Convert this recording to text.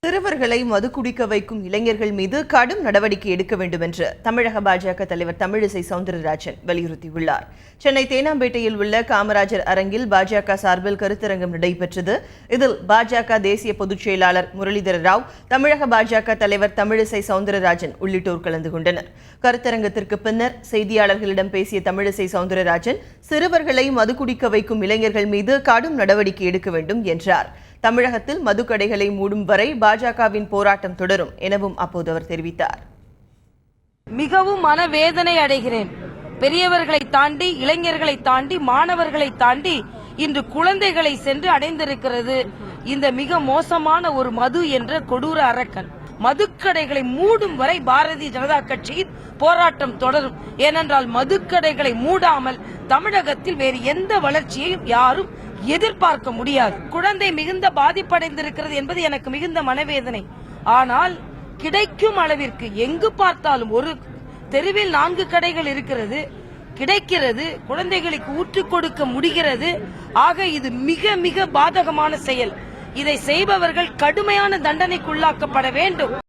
சிறுவர்களை மது குடிக்க வைக்கும் இளைஞர்கள் மீது கடும் நடவடிக்கை எடுக்க வேண்டும் என்று தமிழக பாஜக தலைவர் தமிழிசை சவுந்தரராஜன் வலியுறுத்தியுள்ளார். சென்னை தேனாம்பேட்டையில் உள்ள காமராஜர் அரங்கில் பாஜக சார்பில் கருத்தரங்கம் நடைபெற்றது. இதில் பாஜக தேசிய பொதுச் செயலாளர் முரளிதர ராவ், தமிழக பாஜக தலைவர் தமிழிசை சவுந்தரராஜன் உள்ளிட்டோர் கலந்து கொண்டனர். கருத்தரங்கத்திற்கு பின்னர் செய்தியாளர்களிடம் பேசிய தமிழிசை சவுந்தரராஜன், சிறுவர்களை மது குடிக்க வைக்கும் இளைஞர்கள் மீது கடும் நடவடிக்கை எடுக்க வேண்டும் என்றார். தமிழகத்தில் மதுக்கடைகளை மூடும் வரை பாஜகவின் போராட்டம் தொடரும் எனவும் அப்போது அவர் தெரிவித்தார். மிகவும் மனவேதனை அடைகிறேன். பெரியவர்களை தாண்டி, இளைஞர்களை தாண்டி, மாணவர்களை தாண்டி இன்று குழந்தைகளை சென்று அடைந்திருக்கிறது இந்த மிக மோசமான ஒரு மது என்ற கொடூர அரக்கன். மதுக்கடைகளை மூடும் வரை பாரதிய ஜனதா கட்சியின் போராட்டம் தொடரும். ஏனென்றால் மதுக்கடைகளை மூடாமல் தமிழகத்தில் வேறு எந்த வளர்ச்சியையும் யாரும் எதிர்பார்க்க முடியாது. குழந்தை மிகுந்த பாதிப்படைந்திருக்கிறது என்பது எனக்கு மிகுந்த மனவேதனை. ஆனால் கிடைக்கும் அளவிற்கு எங்கு பார்த்தாலும் ஒரு தெருவில் 4 கடைகள் இருக்கிறது, கிடைக்கிறது, குழந்தைகளுக்கு ஊற்றுக் கொடுக்க முடிகிறது. ஆக இது மிக மிக பாதகமான செயல். இதை செய்பவர்கள் கடுமையான தண்டனைக்குள்ளாக்கப்பட வேண்டும்.